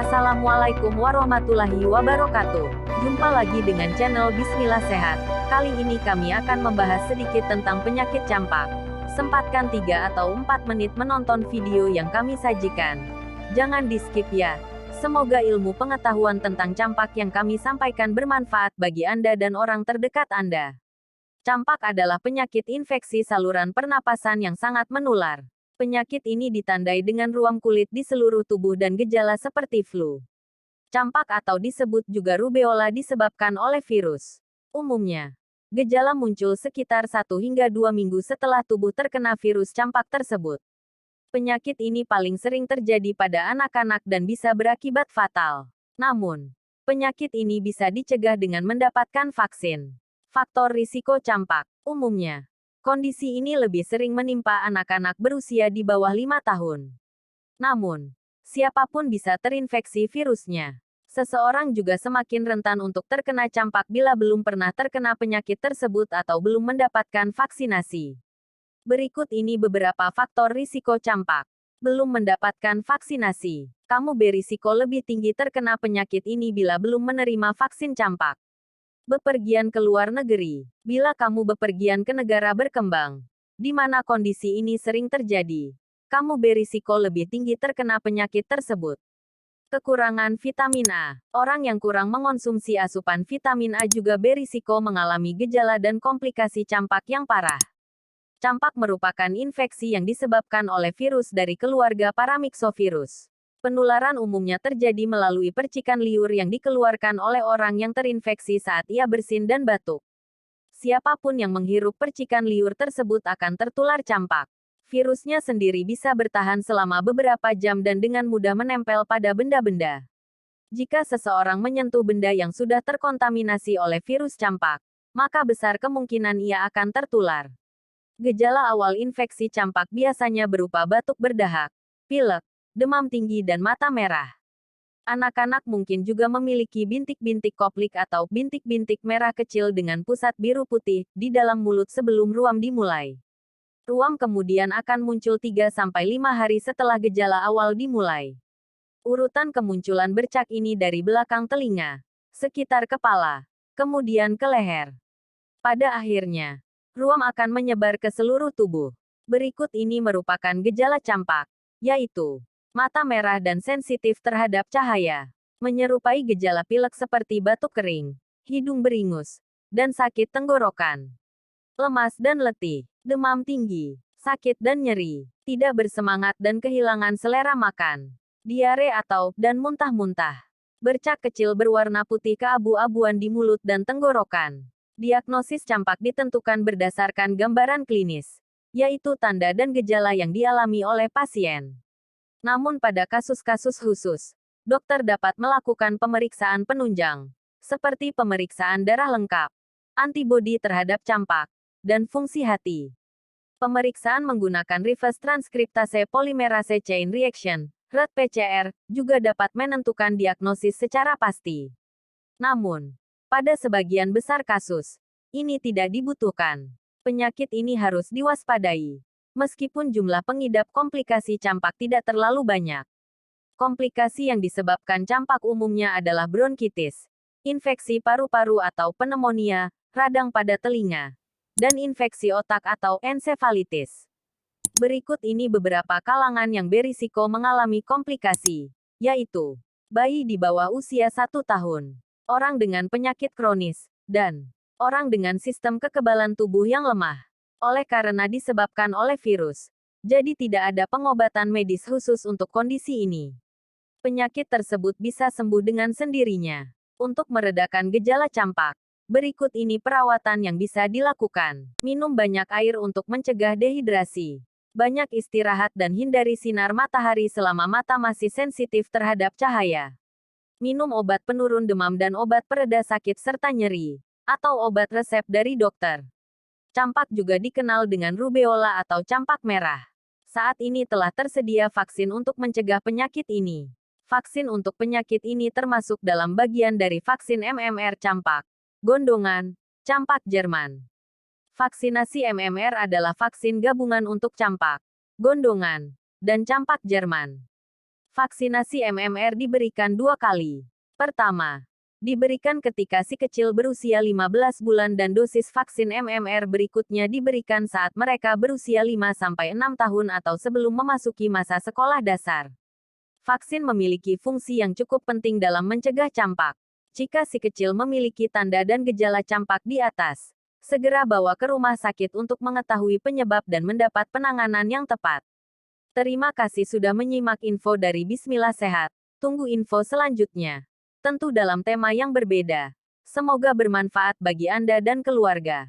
Assalamualaikum warahmatullahi wabarakatuh. Jumpa lagi dengan channel Bismillah Sehat. Kali ini kami akan membahas sedikit tentang penyakit campak. Sempatkan 3 atau 4 menit menonton video yang kami sajikan. Jangan di-skip ya. Semoga ilmu pengetahuan tentang campak yang kami sampaikan bermanfaat bagi Anda dan orang terdekat Anda. Campak adalah penyakit infeksi saluran pernapasan yang sangat menular. Penyakit ini ditandai dengan ruam kulit di seluruh tubuh dan gejala seperti flu. Campak atau disebut juga rubeola disebabkan oleh virus. Umumnya, gejala muncul sekitar 1 hingga 2 minggu setelah tubuh terkena virus campak tersebut. Penyakit ini paling sering terjadi pada anak-anak dan bisa berakibat fatal. Namun, penyakit ini bisa dicegah dengan mendapatkan vaksin. Faktor risiko campak. Umumnya, kondisi ini lebih sering menimpa anak-anak berusia di bawah 5 tahun. Namun, siapapun bisa terinfeksi virusnya. Seseorang juga semakin rentan untuk terkena campak bila belum pernah terkena penyakit tersebut atau belum mendapatkan vaksinasi. Berikut ini beberapa faktor risiko campak. Belum mendapatkan vaksinasi. Kamu berisiko lebih tinggi terkena penyakit ini bila belum menerima vaksin campak. Bepergian ke luar negeri. Bila kamu bepergian ke negara berkembang, di mana kondisi ini sering terjadi, kamu berisiko lebih tinggi terkena penyakit tersebut. Kekurangan vitamin A. Orang yang kurang mengonsumsi asupan vitamin A juga berisiko mengalami gejala dan komplikasi campak yang parah. Campak merupakan infeksi yang disebabkan oleh virus dari keluarga Paramyxovirus. Penularan umumnya terjadi melalui percikan liur yang dikeluarkan oleh orang yang terinfeksi saat ia bersin dan batuk. Siapapun yang menghirup percikan liur tersebut akan tertular campak. Virusnya sendiri bisa bertahan selama beberapa jam dan dengan mudah menempel pada benda-benda. Jika seseorang menyentuh benda yang sudah terkontaminasi oleh virus campak, maka besar kemungkinan ia akan tertular. Gejala awal infeksi campak biasanya berupa batuk berdahak, pilek, demam tinggi dan mata merah. Anak-anak mungkin juga memiliki bintik-bintik koplik atau bintik-bintik merah kecil dengan pusat biru putih di dalam mulut sebelum ruam dimulai. Ruam kemudian akan muncul 3-5 hari setelah gejala awal dimulai. Urutan kemunculan bercak ini dari belakang telinga, sekitar kepala, kemudian ke leher. Pada akhirnya, ruam akan menyebar ke seluruh tubuh. Berikut ini merupakan gejala campak, yaitu mata merah dan sensitif terhadap cahaya. Menyerupai gejala pilek seperti batuk kering, hidung beringus, dan sakit tenggorokan. Lemas dan letih, demam tinggi, sakit dan nyeri, tidak bersemangat dan kehilangan selera makan. Diare dan muntah-muntah. Bercak kecil berwarna putih keabu-abuan di mulut dan tenggorokan. Diagnosis campak ditentukan berdasarkan gambaran klinis, yaitu tanda dan gejala yang dialami oleh pasien. Namun pada kasus-kasus khusus, dokter dapat melakukan pemeriksaan penunjang, seperti pemeriksaan darah lengkap, antibodi terhadap campak, dan fungsi hati. Pemeriksaan menggunakan reverse transkriptase polymerase chain reaction, RT-PCR, juga dapat menentukan diagnosis secara pasti. Namun, pada sebagian besar kasus, ini tidak dibutuhkan. Penyakit ini harus diwaspadai. Meskipun jumlah pengidap komplikasi campak tidak terlalu banyak. Komplikasi yang disebabkan campak umumnya adalah bronkitis, infeksi paru-paru atau pneumonia, radang pada telinga, dan infeksi otak atau ensefalitis. Berikut ini beberapa kalangan yang berisiko mengalami komplikasi, yaitu bayi di bawah usia 1 tahun, orang dengan penyakit kronis, dan orang dengan sistem kekebalan tubuh yang lemah. Oleh karena disebabkan oleh virus, jadi tidak ada pengobatan medis khusus untuk kondisi ini. Penyakit tersebut bisa sembuh dengan sendirinya. Untuk meredakan gejala campak, berikut ini perawatan yang bisa dilakukan. Minum banyak air untuk mencegah dehidrasi. Banyak istirahat dan hindari sinar matahari selama mata masih sensitif terhadap cahaya. Minum obat penurun demam dan obat pereda sakit serta nyeri, atau obat resep dari dokter. Campak juga dikenal dengan rubeola atau campak merah. Saat ini telah tersedia vaksin untuk mencegah penyakit ini. Vaksin untuk penyakit ini termasuk dalam bagian dari vaksin MMR campak, gondongan, campak Jerman. Vaksinasi MMR adalah vaksin gabungan untuk campak, gondongan, dan campak Jerman. Vaksinasi MMR diberikan 2 kali. Pertama, diberikan ketika si kecil berusia 15 bulan dan dosis vaksin MMR berikutnya diberikan saat mereka berusia 5-6 tahun atau sebelum memasuki masa sekolah dasar. Vaksin memiliki fungsi yang cukup penting dalam mencegah campak. Jika si kecil memiliki tanda dan gejala campak di atas, segera bawa ke rumah sakit untuk mengetahui penyebab dan mendapat penanganan yang tepat. Terima kasih sudah menyimak info dari Bismillah Sehat. Tunggu info selanjutnya. Tentu dalam tema yang berbeda. Semoga bermanfaat bagi Anda dan keluarga.